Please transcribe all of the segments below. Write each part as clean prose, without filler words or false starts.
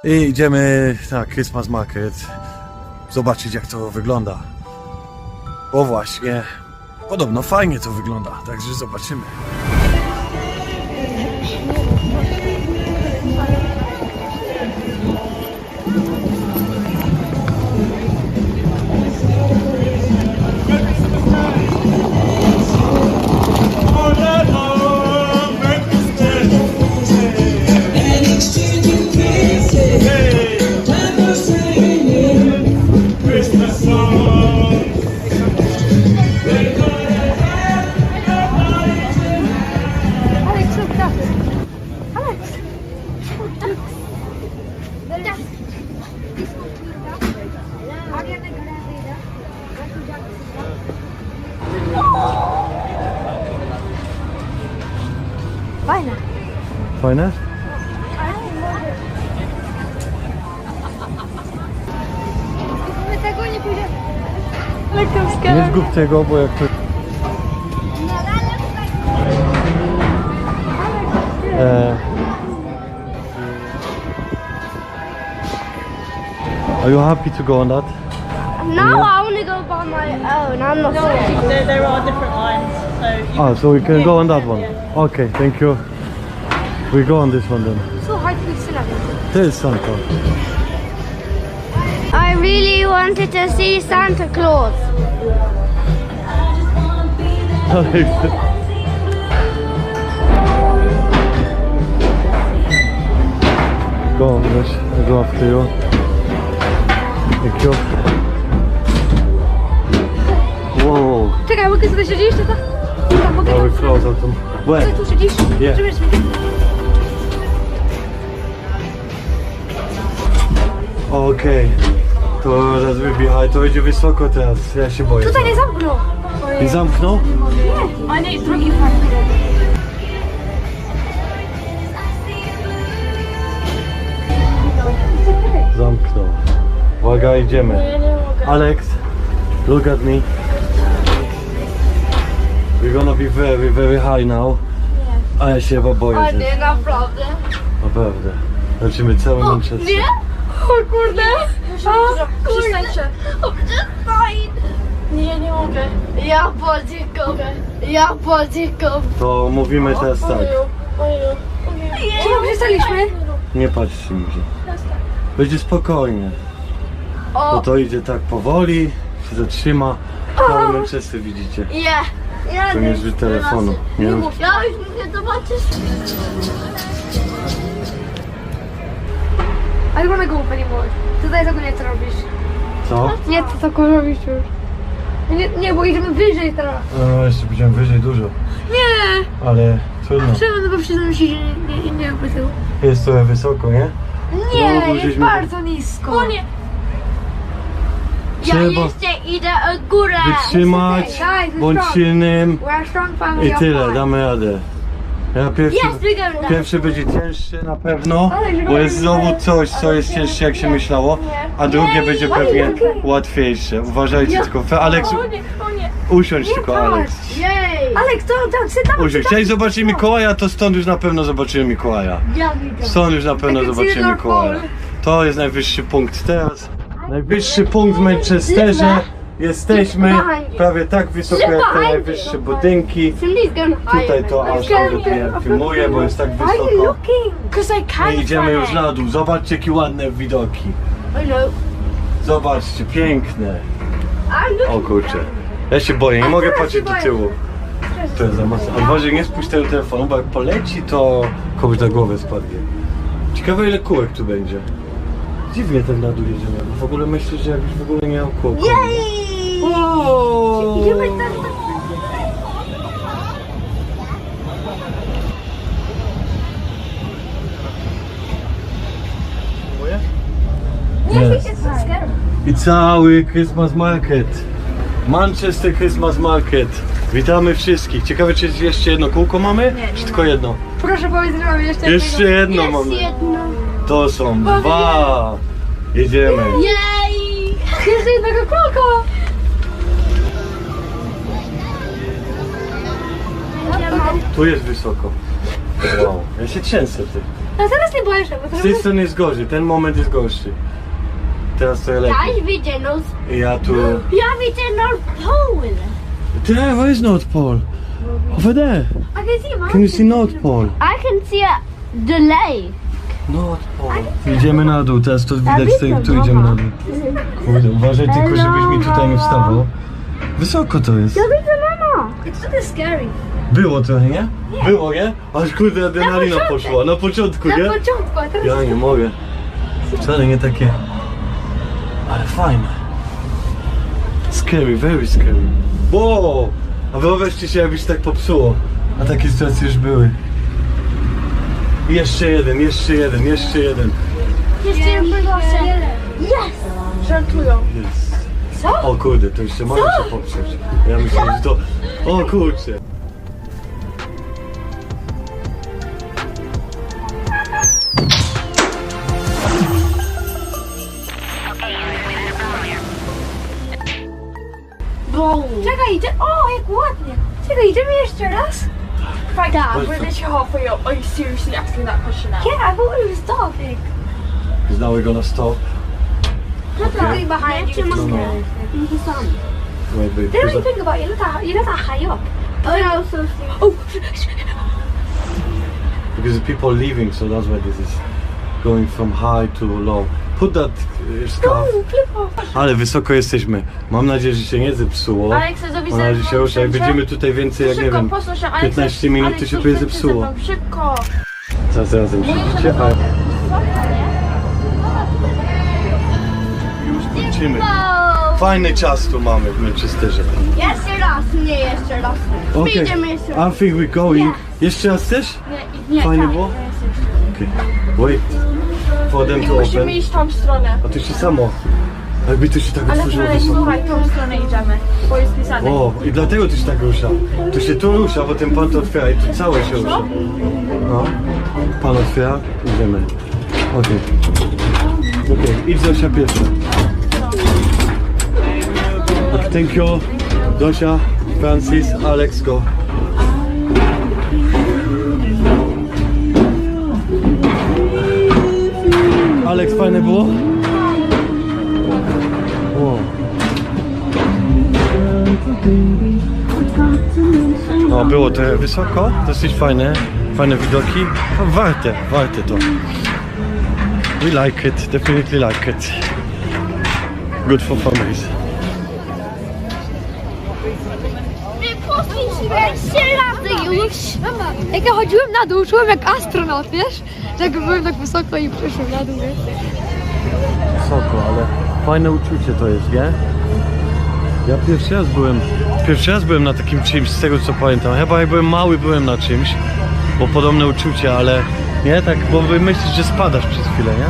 I idziemy na Christmas Market zobaczyć, jak to wygląda. O właśnie, podobno fajnie to wygląda, także zobaczymy. Fajne. Fajne? My tego nie pójdziemy. Lekko Nie zgub tego, bo jak to... Are you happy to go on that? No, I want to go by my own. I'm not saying. There are different lines, so you Ah, so we can go on that one. Okay, thank you. We go on this one then. So hard to sit up. To jest Santa. I really wanted to see Santa Claus. Go on, Rush. I go after you. Thank you. Whoa. Czekaj, mogę tutaj siedzieć, czy to? Tak, mogę Are we close on them? Where? tu siedzisz? Yeah. Okej. To teraz wybijaj, to będzie wysoko teraz. Ja się boję. Tutaj nie zamknął. I zamknął? Nie, a nie, drugi park. Zamknął. Uwaga, idziemy. Alex, look at me. We're gonna be very, very high now. A ja się chyba boję. A że- nie, naprawdę. Naprawdę. Zobaczymy cały Manchester. Nie? O kurde. O kurde. Przestańcie. O przestań. Nie, nie mogę. Ja podziękowę. Ja podziękowę. To mówimy teraz tak. Czemu przestaliśmy? Nie patrzcie mi się. Będzie spokojnie. Bo O, to idzie tak powoli, się zatrzyma. Cały Manchester widzicie. ja. Ja To nie z telefonu. Nie? Ja już mówię, zobaczysz. I wanna go anymore. Tutaj tego nie to robisz. Co? Nie, to tylko robisz już. Nie, bo idziemy wyżej teraz. No jeszcze będziemy wyżej dużo. Nie! Ale trudno. Czemu? No bo przyznam się, że nie jakby tego. Jest trochę wysoko, nie? Nie, No, bo jest żeśmy- bardzo nisko. O nie! Trzeba idę o górę. wytrzymać, bądź silnym We're strong family i of tyle, five. damy radę. Ja pierwszy będzie cięższy na pewno, bo jest znowu coś, co jest cięższe jak się myślało, a drugie będzie pewnie łatwiejsze. Uważajcie tylko, Alex, O nie. usiądź tylko, Alex. Jej! Aleks, to tam, Usiądź. Chciałeś zobaczyć Mikołaja, to stąd już na pewno zobaczymy Mikołaja. Ja widzę. Stąd już na pewno zobaczymy Mikołaja. To jest najwyższy punkt teraz. Najwyższy punkt w Manchesterze. Jesteśmy prawie tak wysoko jak te najwyższe budynki. Somebody's going higher. Tutaj to aż nie filmuję, bo jest tak Why are you wysoko. looking? Because I can't. I idziemy już na dół. Zobaczcie jakie ładne widoki. I know. Zobaczcie, piękne. I'm looking. O kurczę. Ja się boję, nie mogę patrzeć do tyłu. To jest za mocno. Ale uważaj, nie spuść tego telefonu, bo jak poleci, to komuś na głowę spadnie. Ciekawe ile kółek tu będzie. Dziwnie ten na dół jedziemy. W ogóle myślę, że jakbyś w ogóle nie miał kółek. Yay! Wow! Idziemy tam. Jest. I cały Christmas Market. Manchester Christmas Market. Witamy wszystkich. Ciekawe, czy jeszcze jedno kółko mamy? Czy tylko jedno? Proszę powiedz, że mamy jeszcze Jeszcze jedno mamy. jedno. To są dwa. Jedziemy. Jej! Jeszcze jednego kółka. Tu jest wysoko. Wow, ja się trzęsę ty. No teraz nie boję się, bo Z tej strony jest gorzej, ten moment jest gorszy. Teraz to ja lepiej. Ja widzę nos. Ja tu... Ja widzę North Pole. There, where is North Pole? Over there. I can see Can you see North Pole? I can see the lake. North Pole. Idziemy na dół, teraz to widać tutaj, tu idziemy na dół. Kurde, uważaj tylko, żebyś mi tutaj nie wstawał. Wysoko to jest. Ja widzę mama. It's really scary. Było trochę, nie? Było, nie? Aż kurde adrenalina poszła, na początku, nie? Na początku, a teraz... Ja nie mogę. Wcale nie takie... Ale fajne. Scary, very scary. Wow! A wyobraźcie się, jakby się tak popsuło. A takie sytuacje już były. Jeszcze jeden, jeszcze jeden, jeszcze jeden. Jeszcze jeden proszę. Yes! Żartują. Jest. Co? O kurde, to jeszcze może się popsuć. Ja myślę, że to... O kurczę. Czekaj, o, jak ładnie. Czekaj, idziemy jeszcze raz? Frank, Tak. we're literally halfway up. Are you seriously asking that question now? Yeah, I thought it was stopping. Is now we're gonna stop. Look behind you. No, no. In the sun. Wait, wait. They don't even think about it. You're not that high up. Oh, no, so... Oh, Because people leaving, so that's why this is going from high to low. Put that scarf. no, flip off. Ale wysoko jesteśmy. Mam nadzieję, że się nie zepsuło. Alex, zrobić Mam nadzieję, że się rusza. Jak będziemy tutaj więcej, jak nie Szybko, wiem, posłuchaj się, Alex, 15 minut, to Alex, się coś powie będzie zepsuło. ze mną, Szybko! Zaraz razem siedzicie, a... Już kończymy. Fajny czas tu mamy w Manchesterze. Jeszcze raz, nie jeszcze raz. My Okay. idziemy jeszcze raz. I think we're going. Jeszcze raz też? Nie, Fajnie tak. było? Okay. Wait for them to Musimy open. iść w tą stronę. A to się samo. Jakby to się tak Ale otworzyło Alex, wysoko. słuchaj, tą stronę idziemy. Bo jest pisane. O, i dlatego to się tak rusza. To się tu rusza, bo ten pan to otwiera i tu całe się rusza. No. Pan otwiera, idziemy. Okej. Okej, idź Zosia pierwsza. Okay, thank you. Zosia, Francis, Alex, go. Alex, fajne było? Wow. No, było trochę wysoko, dosyć fajne widoki. No, warte to. We like it, definitely like it. Good for families. Poszliśmy jeszcze razy już. Jak ja chodziłem na dół, czułem jak astronaut, wiesz? Że jak byłem tak wysoko i przyszłem na dół, wiesz? Wysoko, ale fajne uczucie to jest, nie? Ja pierwszy raz byłem na takim czymś, z tego co pamiętam. Chyba jak byłem mały, byłem na czymś, bo podobne uczucie, ale nie tak, bo myślisz, że spadasz przez chwilę, nie?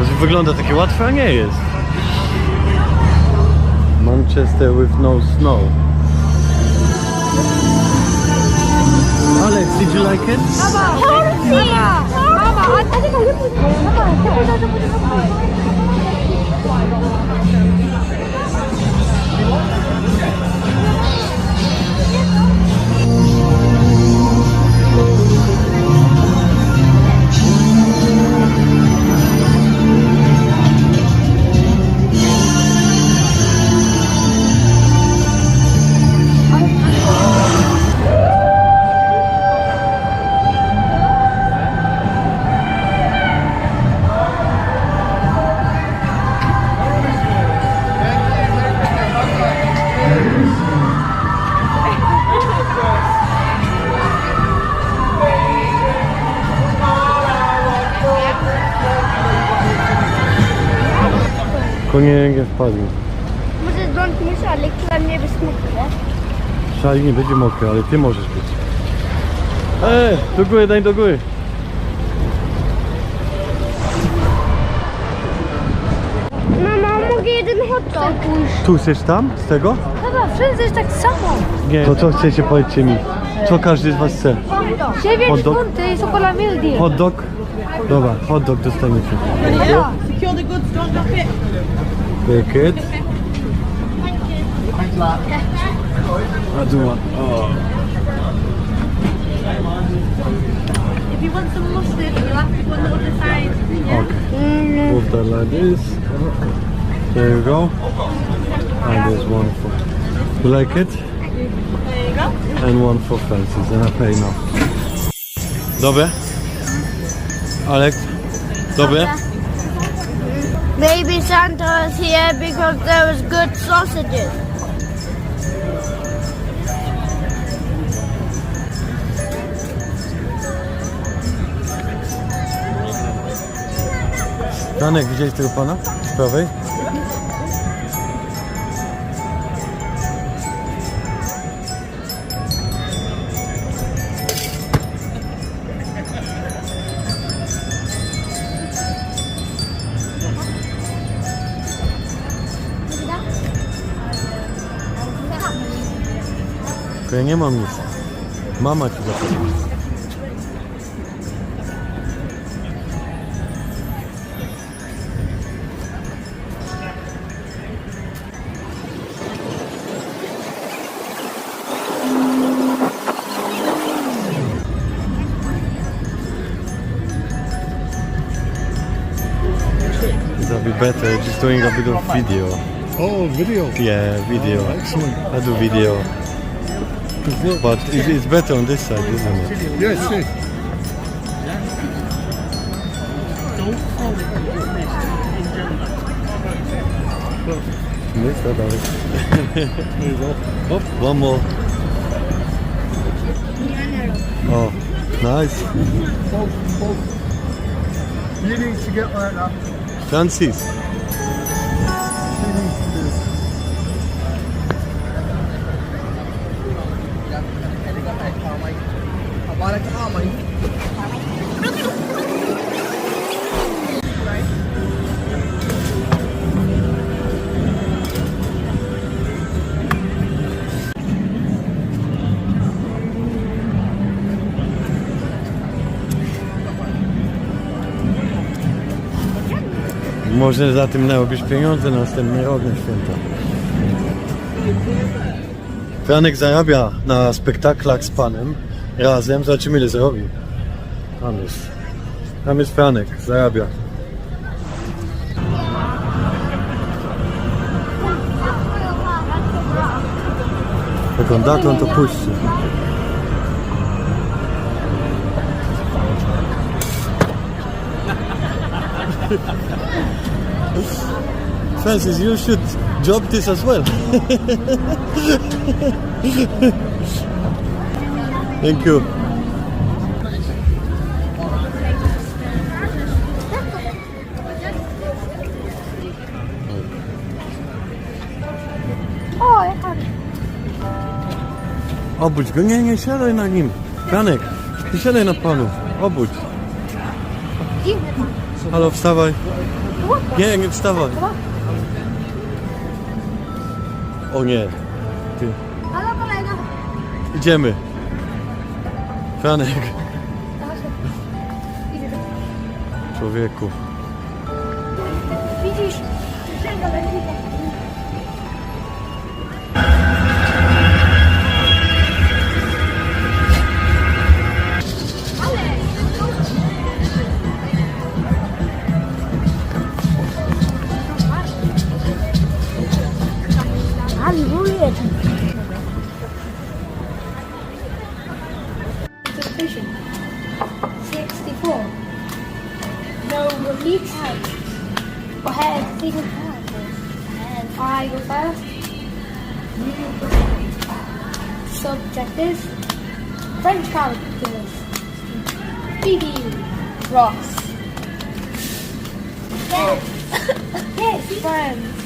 To wygląda takie łatwe, a nie jest. Manchester with no snow. Alex, did you like it? Mama! Mama! Konie nie wpadły. Może drąg muszę, ale dla mnie bez mokre. Szali nie będzie mokry, ale ty możesz być. Do góry, daj do góry. Mama, mogę jeden hot dog? Tu chcesz tam? Z tego? Chyba, wszędzie jest tak samo. Nie. To co chcecie, powiedzcie mi. Co każdy z was chce? 9 Hot dog? funtów jest około mildi. Hot dog? Dobra, hot dog dostaniecie. Secure the goods, don't drop it. Take it. A tu ma. If you want some mustard, you'll have to go on the other side. Yeah? Okay. Move that like this. There you go. And there's one for. You like it? There you go. And one for Francis. And I pay now. Dobre? Alek? Dobre? Maybe Santa was here because there was good sausages. Janek, widziałeś tego pana? Z prawej? Tylko ja nie mam nic. Mama ci zapewni. That'll be better, just doing a bit of video. Oh, video. Yeah, video. Excellent. I do video. But it's better on this side, isn't it? Yes, yes. This side, Alex. There you go. Oh, one more. Oh, nice. You need to get like that. Francis. Może za tym narobisz pieniądze na następny rok na święta. Franek zarabia na spektaklach z panem razem. Zobaczymy, ile zarobi. Tam jest Franek, zarabia. Jak on da, to on to puści. Francis, you should drop this as well. Thank you. O, jaka... Obudź go, nie siadaj na nim. Franek, nie siadaj na panu. Obudź. Dziwny pan. Halo, wstawaj. Nie wstawaj. O nie. Ty. Halo, kolega. Idziemy. Franek. Człowieku. Widzisz? Hallelujah. Station 64. No release. Go ahead, take it first. And I go first. Subjectives. French characters. Phoebe. Ross. Yes, friends.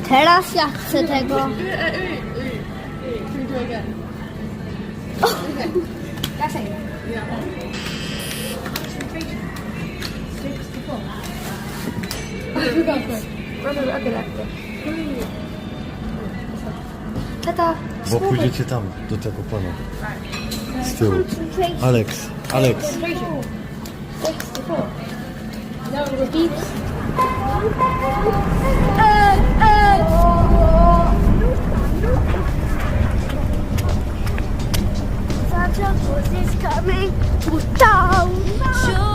Teraz ja chcę tego. Ja say. Tata, Bo pójdziecie tam, do tego pana. Z tyłu. Alex. 64. No repeats. Tata. is coming to town now.